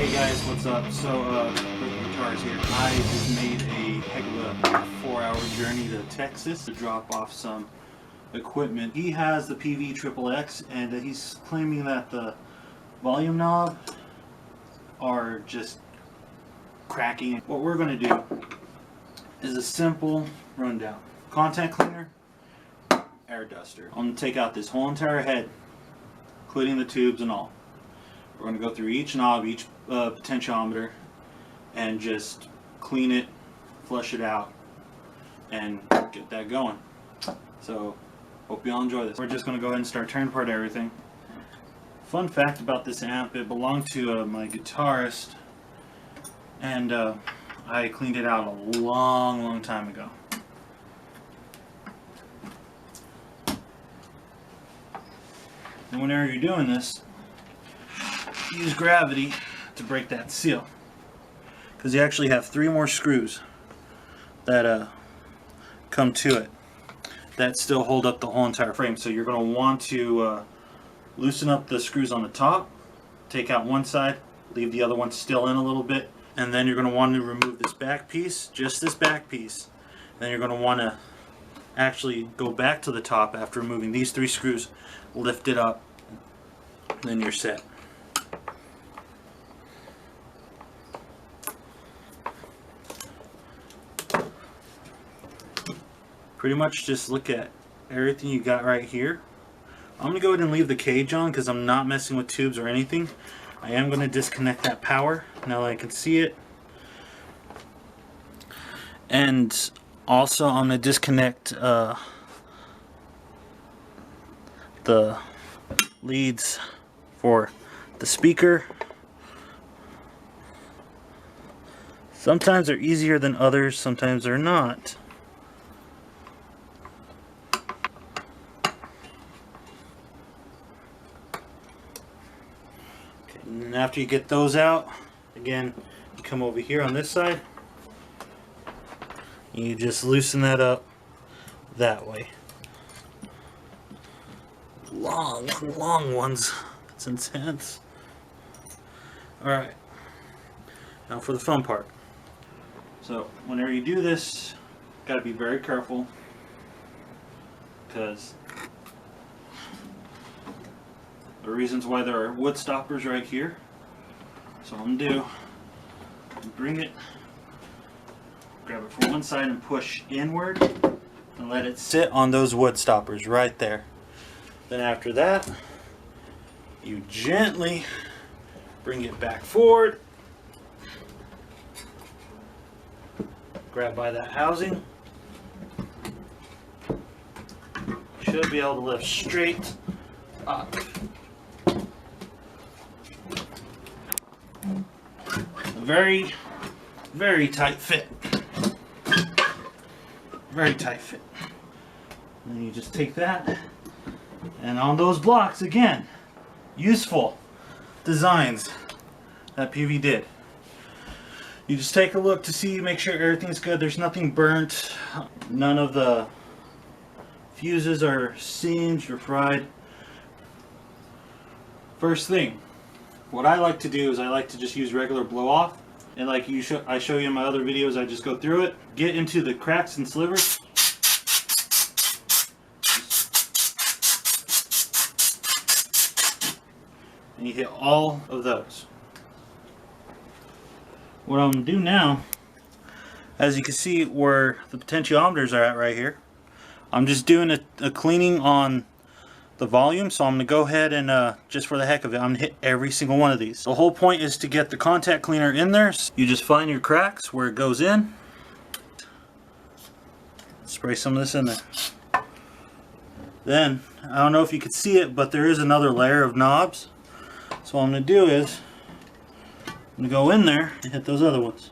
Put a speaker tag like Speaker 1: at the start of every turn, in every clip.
Speaker 1: Hey guys, what's up? So, Guitars here. I just made a heck of a 4-hour journey to Texas to drop off some equipment. He has the Peavey Triple X, and he's claiming that the volume knob are just cracking. What we're going to do is a simple rundown. Contact cleaner, air duster. I'm going to take out this whole entire head, including the tubes and all. We're going to go through each knob, each potentiometer, and just clean it, flush it out, and get that going. So, hope you all enjoy this. We're just going to go ahead and start tearing apart everything. Fun fact about this amp, it belonged to my guitarist, and I cleaned it out a long time ago. And whenever you're doing this, use gravity to break that seal, because you actually have 3 more screws that come to it that still hold up the whole entire frame. So you're going to want to loosen up the screws on the top, take out one side, leave the other one still in a little bit, and then you're going to want to remove this back piece, just this back piece. Then you're going to want to actually go back to the top after removing these 3 screws, lift it up, and then you're set. Pretty much just look at everything you got right here. I'm going to go ahead and leave the cage on because I'm not messing with tubes or anything. I am going to disconnect that power now that I can see it. And also I'm going to disconnect the leads for the speaker. Sometimes they're easier than others, sometimes they're not. And after you get those out, again, you come over here on this side, and you just loosen that up that way. Long ones. It's intense. Alright, now for the fun part. So, whenever you do this, gotta be very careful, because the reasons why there are wood stoppers right here. So what I'm gonna do, bring it, grab it from one side and push inward and let it sit on those wood stoppers right there. Then after that, you gently bring it back forward, grab by that housing, should be able to lift straight up. Very tight fit. Very tight fit. And then you just take that, and on those blocks, again, useful designs that Peavey did. You just take a look to see, make sure everything's good. There's nothing burnt. None of the fuses are singed or fried. First thing, what I like to do is I like to just use regular blow off, and like I show you in my other videos, I just go through it, get into the cracks and slivers, and you hit all of those. What I'm going to do now, as you can see where the potentiometers are at right here, I'm just doing a cleaning on the volume, so I'm going to go ahead and just for the heck of it, I'm going to hit every single one of these. The whole point is to get the contact cleaner in there. So you just find your cracks where it goes in, spray some of this in there. Then, I don't know if you can see it, but there is another layer of knobs. So what I'm going to do is, I'm going to go in there and hit those other ones.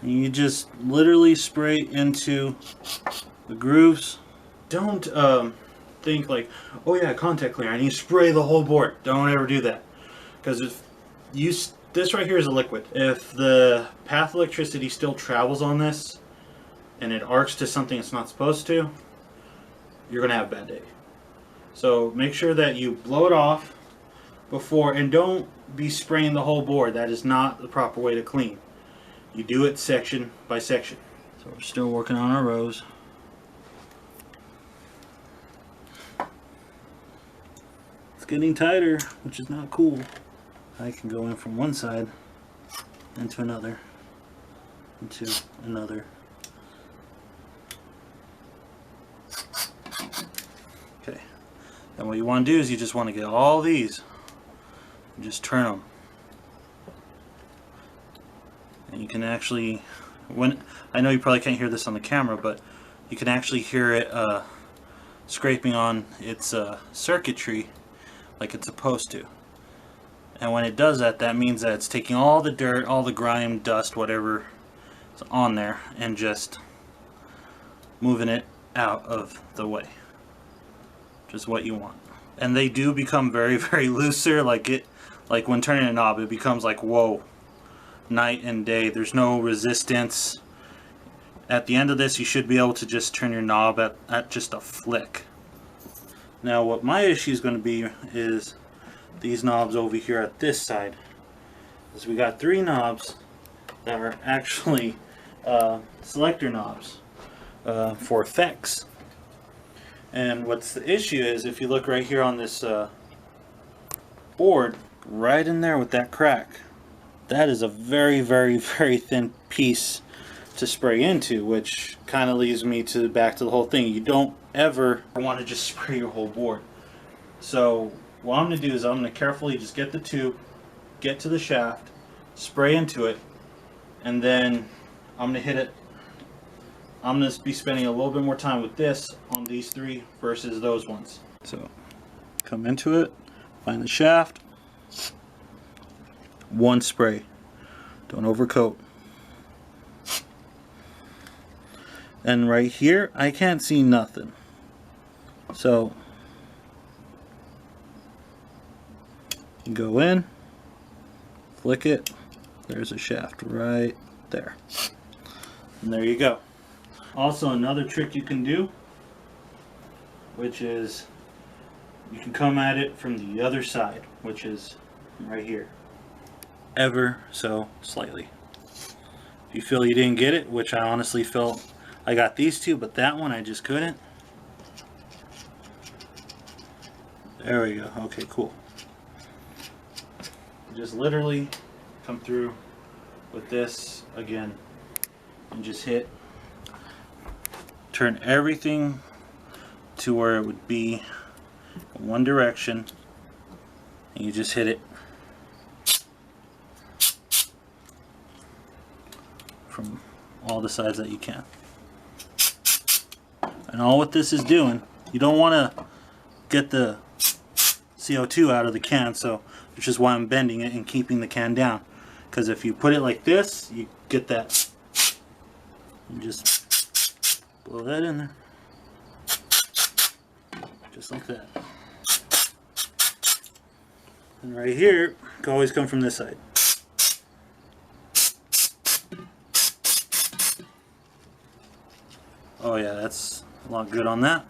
Speaker 1: And you just literally spray into the grooves. Don't think like, oh yeah, contact cleaner, I need to spray the whole board. Don't ever do that, because if you this right here is a liquid. If the path electricity still travels on this and it arcs to something it's not supposed to, you're gonna have a bad day. So make sure that you blow it off before, and don't be spraying the whole board. That is not the proper way to clean. You do it section by section. So we're still working on our rows. It's getting tighter, which is not cool. I can go in from one side into another, into another. Okay. And what you want to do is you just want to get all these and just turn them. And you can actually, when I know you probably can't hear this on the camera, but you can actually hear it scraping on its circuitry like it's supposed to. And when it does that, that means that it's taking all the dirt, all the grime, dust, whatever is on there, and just moving it out of the way. Just what you want. And they do become very, very looser. Like when turning a knob, it becomes like, whoa, night and day. There's no resistance. At the end of this, you should be able to just turn your knob at just a flick. Now what my issue is going to be is these knobs over here at this side. Is we got 3 knobs that are actually selector knobs for effects. And what's the issue is, if you look right here on this board, right in there with that crack, that is a very, very, very thin piece to spray into, which kind of leads me to back to the whole thing. You don't ever want to just spray your whole board. So what I'm going to do is I'm going to carefully just get the tube, get to the shaft, spray into it, and then I'm going to hit it. I'm going to be spending a little bit more time with this on these 3 versus those ones. So come into it, find the shaft, 1 spray, don't overcoat. And right here I can't see nothing, so you go in, flick it, there's a shaft right there, and there you go. Also, another trick you can do, which is you can come at it from the other side, which is right here, ever so slightly. If you feel you didn't get it, which I honestly felt I got these 2, but that one I just couldn't. There we go. Okay, cool. Just literally come through with this again and just hit. Turn everything to where it would be in one direction, and you just hit it from all the sides that you can. And all what this is doing, you don't want to get the CO2 out of the can, so which is why I'm bending it and keeping the can down, because if you put it like this, you get that. You just blow that in there, just like that. And right here, can always come from this side. Oh yeah, that's a lot good on that.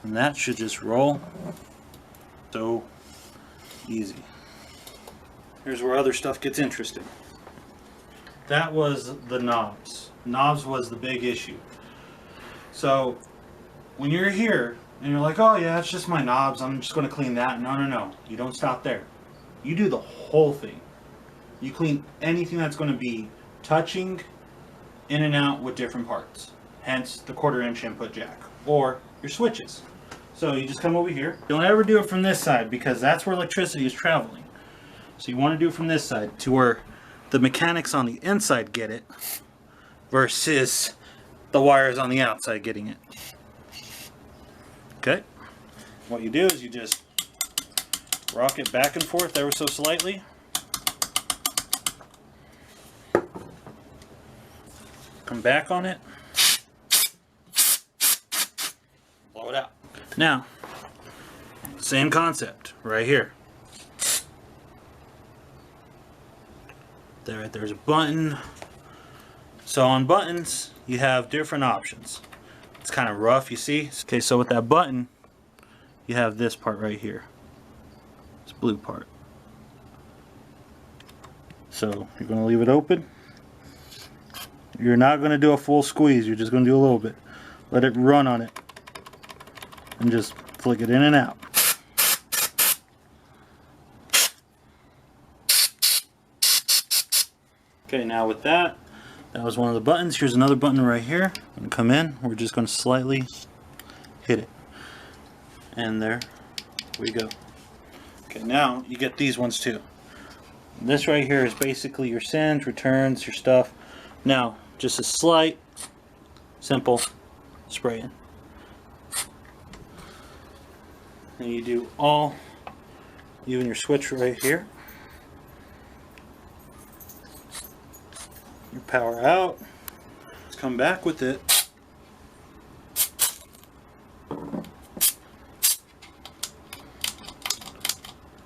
Speaker 1: And that should just roll so easy. Here's where other stuff gets interesting. That was the knobs. Knobs was the big issue. So when you're here and you're like, oh yeah, it's just my knobs, I'm just going to clean that. No, no, no. You don't stop there. You do the whole thing. You clean anything that's going to be touching in and out with different parts. Hence the 1/4 inch input jack or your switches. So you just come over here. Don't ever do it from this side because that's where electricity is traveling. So you want to do it from this side to where the mechanics on the inside get it versus the wires on the outside getting it. Okay. What you do is you just rock it back and forth ever so slightly. Come back on it. Blow it out. Now, same concept right here. There's a button. So on buttons, you have different options. It's kind of rough, you see. Okay, so with that button, you have this part right here. It's blue part. So you're going to leave it open. You're not going to do a full squeeze, you're just going to do a little bit. Let it run on it. And just flick it in and out. Okay, now with that was one of the buttons. Here's another button right here. I'm going to come in. We're just going to slightly hit it. And there we go. Okay, now you get these ones too. This right here is basically your sends, returns, your stuff. Now, just a slight, simple spraying. And you do all, even your switch right here. Your power out. Let's come back with it.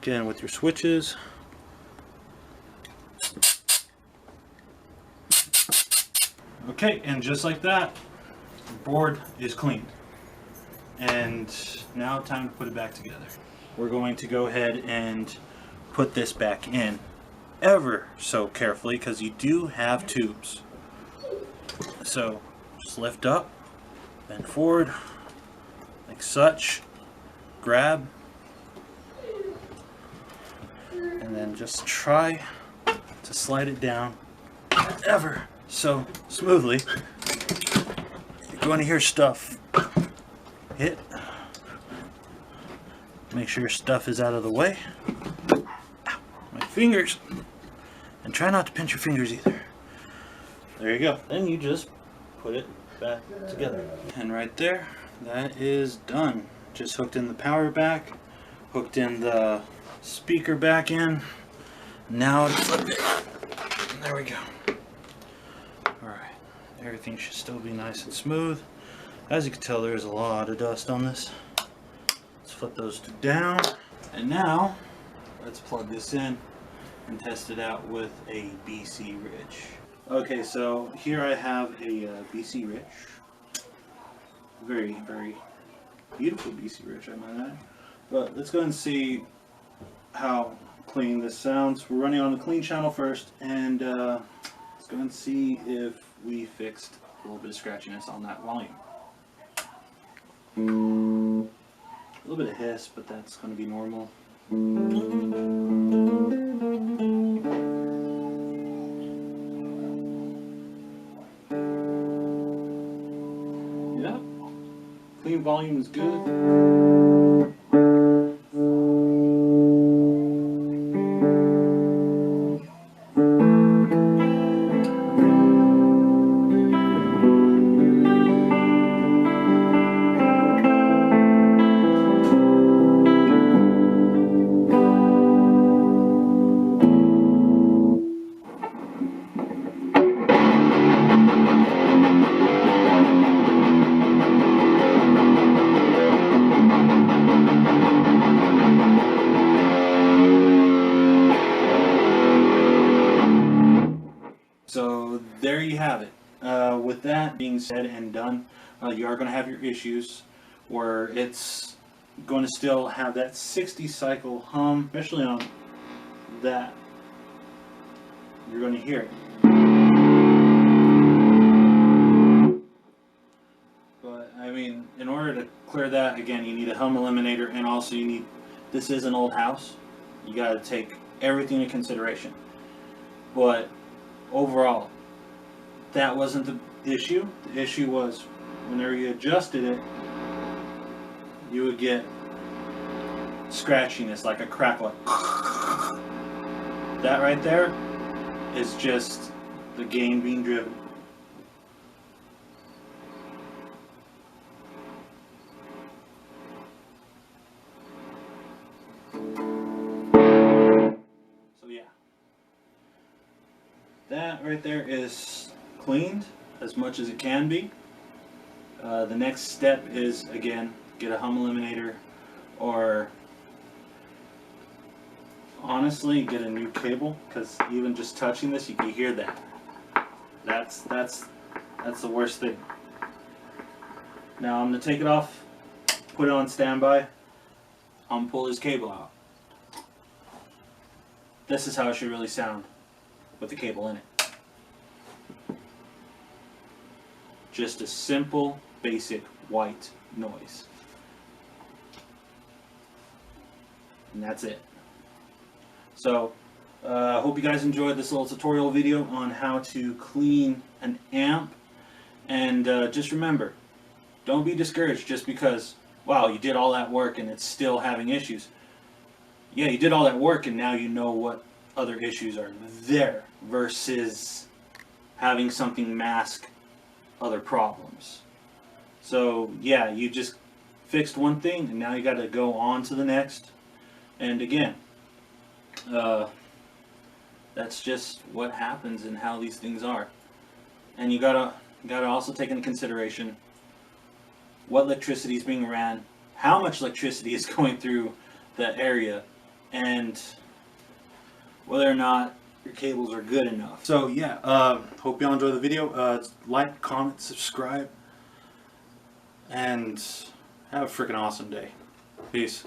Speaker 1: Again with your switches. Okay, and just like that, the board is cleaned. And now time to put it back together. We're going to go ahead and put this back in ever so carefully because you do have tubes. So just lift up, bend forward like such, grab, and then just try to slide it down ever so smoothly. You're going to hear stuff hit. Make sure your stuff is out of the way. Ow, my fingers. And try not to pinch your fingers either. There you go. Then you just put it back together. And right there, that is done. Just hooked in the power back, hooked in the speaker back in. Now it's flip it. There we go. Alright, everything should still be nice and smooth. As you can tell, there's a lot of dust on this. Let's flip those two down. And now, let's plug this in and test it out with a BC Rich. Okay, so here I have a BC Rich. Very, very beautiful BC Rich, I might add. But let's go and see how clean this sounds. We're running on the clean channel first, and let's go and see if we fixed a little bit of scratchiness on that volume. A little bit of hiss, but that's going to be normal. Yeah, clean volume is good. So there you have it. With that being said and done, you are going to have your issues where it's going to still have that 60 cycle hum, especially on that. You're going to hear it. But I mean, in order to clear that, again, you need a hum eliminator, and also you need, this is an old house. You got to take everything into consideration. But overall, that wasn't the issue. The issue was whenever you adjusted it, you would get scratchiness, like a crackle. That right there is just the gain being driven. So yeah. That right there is cleaned as much as it can be. The next step is, again, get a hum eliminator, or honestly get a new cable, because even just touching this, you can hear that. That's the worst thing. Now I'm going to take it off, put it on standby. I'm going to pull this cable out. this is how it should really sound with the cable in it. Just a simple, basic white noise. And that's it. So, I hope you guys enjoyed this little tutorial video on how to clean an amp. And just remember, don't be discouraged just because, wow, you did all that work and it's still having issues. Yeah, you did all that work and now you know what other issues are there versus having something mask other problems. So yeah, you just fixed one thing and now you got to go on to the next. And again, that's just what happens and how these things are. And you gotta also take into consideration what electricity is being ran, how much electricity is going through the area, and whether or not your cables are good enough. So yeah, hope y'all enjoy the video. Like, comment, subscribe, and have a freaking awesome day. Peace.